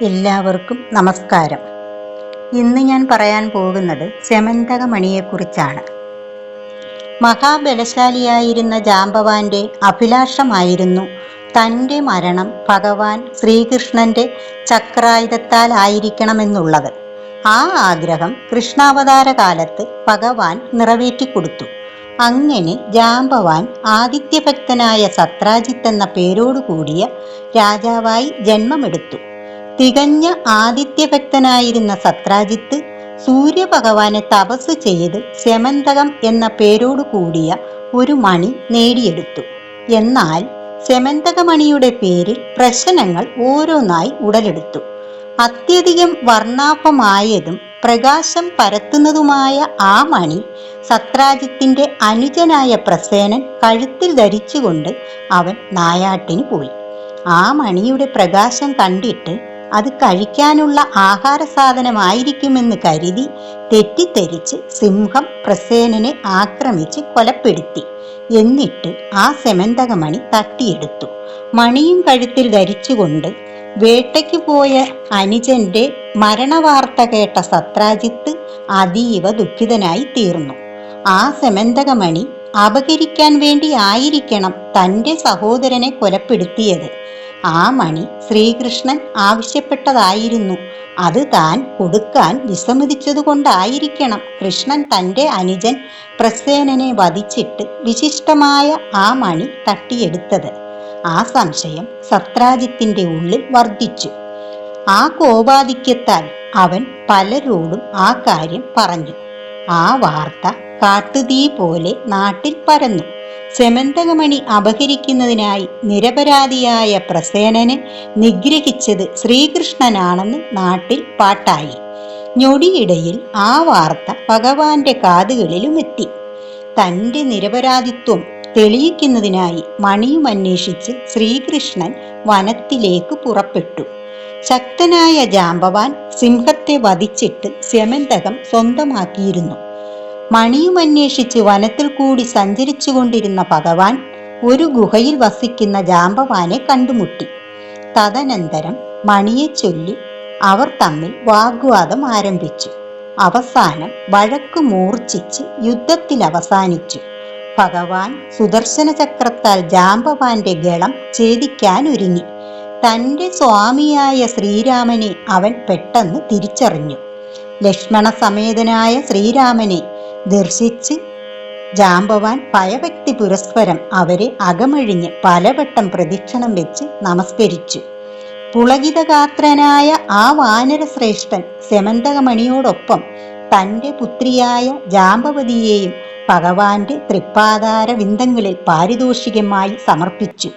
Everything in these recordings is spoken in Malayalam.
എല്ലാവർക്കും നമസ്കാരം. ഇന്ന് ഞാൻ പറയാൻ പോകുന്നത് സെമന്തകമണിയെക്കുറിച്ചാണ്. മഹാബലശാലിയായിരുന്ന ജാമ്പവാന്റെ അഭിലാഷമായിരുന്നു തൻ്റെ മരണം ഭഗവാൻ ശ്രീകൃഷ്ണന്റെ ചക്രായുധത്താൽ ആയിരിക്കണമെന്നുള്ളത്. ആ ആഗ്രഹം കൃഷ്ണാവതാര കാലത്ത് ഭഗവാൻ നിറവേറ്റിക്കൊടുത്തു. അങ്ങനെ ജാമ്പവാൻ ആദിത്യഭക്തനായ സത്രാജിത്ത് എന്ന പേരോടുകൂടിയ രാജാവായി ജന്മമെടുത്തു. തികഞ്ഞ ആദിത്യഭക്തനായിരുന്ന സത്രാജിത്ത് സൂര്യഭഗവാനെ തപസ് ചെയ്ത് സെമന്തകം എന്ന പേരോടു കൂടിയ ഒരു മണി നേടിയെടുത്തു. എന്നാൽ സെമന്തകമണിയുടെ പേരിൽ പ്രശ്നങ്ങൾ ഓരോന്നായി ഉടലെടുത്തു. അത്യധികം വർണ്ണാഭമായതും പ്രകാശം പരത്തുന്നതുമായ ആ മണി സത്രാജിത്തിന്റെ അനുജനായ പ്രസേനൻ കഴുത്തിൽ ധരിച്ചുകൊണ്ട് അവൻ നായാട്ടിന് പോയി. ആ മണിയുടെ പ്രകാശം കണ്ടിട്ട് അത് കഴിക്കാനുള്ള ആഹാര സാധനമായിരിക്കുമെന്ന് കരുതി തെറ്റിദ്ധരിച്ച് സിംഹം പ്രസേനനെ ആക്രമിച്ച് കൊലപ്പെടുത്തി. എന്നിട്ട് ആ സെമന്തകമണി തട്ടിയെടുത്തു. മണിയും കഴുത്തിൽ ധരിച്ചുകൊണ്ട് വേട്ടയ്ക്ക് പോയ അനുജന്റെ മരണവാർത്ത കേട്ട സത്രാജിത്ത് അതീവ ദുഃഖിതനായി തീർന്നു. ആ സെമന്തകമണി അപഹരിക്കാൻ വേണ്ടി ആയിരിക്കണം തൻ്റെ സഹോദരനെ കൊലപ്പെടുത്തിയത്. ആ മണി ശ്രീകൃഷ്ണൻ ആവശ്യപ്പെട്ടതായിരുന്നു. അത് താൻ കൊടുക്കാൻ വിസമ്മതിച്ചതുകൊണ്ടായിരിക്കണം കൃഷ്ണൻ തൻ്റെ അനുജൻ പ്രസേനനെ വധിച്ചിട്ട് വിശിഷ്ടമായ ആ മണി തട്ടിയെടുത്തത്. ആ സംശയം സത്രാജിത്തിന്റെ ഉള്ളിൽ വർദ്ധിച്ചു. ആ കോപാധിക്യത്താൽ അവൻ പലരോടും ആ കാര്യം പറഞ്ഞു. ആ വാർത്ത കാട്ടുതീ പോലെ നാട്ടിൽ പരന്നു. സെമന്തകമണി അപഹരിക്കുന്നതിനായി നിരപരാധിയായ പ്രസേനനെ നിഗ്രഹിച്ചത് ശ്രീകൃഷ്ണനാണെന്ന് നാട്ടിൽ പാട്ടായി. ഞൊടിയിടയിൽ ആ വാർത്ത ഭഗവാന്റെ കാതുകളിലും എത്തി. തൻ്റെ നിരപരാധിത്വം തെളിയിക്കുന്നതിനായി മണിയും അന്വേഷിച്ച് ശ്രീകൃഷ്ണൻ വനത്തിലേക്ക് പുറപ്പെട്ടു. ശക്തനായ ജാമ്പവാൻ സിംഹത്തെ വധിച്ചിട്ട് സെമന്തകം സ്വന്തമാക്കിയിരുന്നു. മണിയും അന്വേഷിച്ച് വനത്തിൽ കൂടി സഞ്ചരിച്ചു കൊണ്ടിരുന്ന ഭഗവാൻ ഒരു ഗുഹയിൽ വസിക്കുന്ന ജാമ്പവാനെ കണ്ടുമുട്ടി. തദനന്തരം മണിയെ ചൊല്ലി അവർ തമ്മിൽ വാഗ്വാദം ആരംഭിച്ചു. അവസാനം വഴക്ക് മൂർച്ഛിച്ച് യുദ്ധത്തിൽ അവസാനിച്ചു. ഭഗവാൻ സുദർശന ചക്രത്താൽ ജാമ്പവാന്റെ ഗളം ഛേദിക്കാൻ ഒരുങ്ങി. തൻ്റെ സ്വാമിയായ ശ്രീരാമനെ അവൻ പെട്ടെന്ന് തിരിച്ചറിഞ്ഞു. ലക്ഷ്മണ സമേതനായ ശ്രീരാമനെ ദർശിച്ച് ജാമ്പവാൻ ഭയഭക്തി പുരസ്പരം അവരെ അകമഴിഞ്ഞ് പലവട്ടം പ്രദക്ഷിണം വെച്ച് നമസ്കരിച്ചു. പുളകിതഗാത്രനായ ആ വാനരശ്രേഷ്ഠൻ സെമന്തകമണിയോടൊപ്പം തൻ്റെ പുത്രിയായ ജാമ്പവതിയെയും ഭഗവാന്റെ തൃപ്പാദാര വിന്ദങ്ങളിൽ പാരിതോഷികമായി സമർപ്പിച്ചു.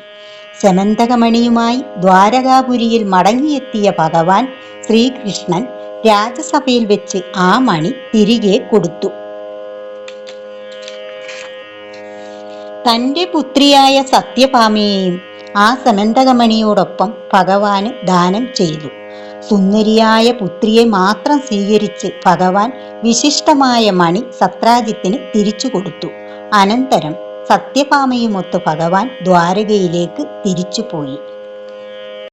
സെമന്തകമണിയുമായി ദ്വാരകാപുരിയിൽ മടങ്ങിയെത്തിയ ഭഗവാൻ ശ്രീകൃഷ്ണൻ രാജസഭയിൽ വെച്ച് ആ മണി തിരികെ കൊടുത്തു. തൻ്റെ പുത്രിയായ സത്യഭാമയെയും ആ സെമന്തകമണിയോടൊപ്പം ഭഗവാന് ദാനം ചെയ്തു. സുന്ദരിയായ പുത്രിയെ മാത്രം സ്വീകരിച്ച് ഭഗവാൻ വിശിഷ്ടമായ മണി സത്രാജിത്തിന് തിരിച്ചു കൊടുത്തു. അനന്തരം സത്യഭാമയുമൊത്ത് ഭഗവാൻ ദ്വാരകയിലേക്ക് തിരിച്ചുപോയി.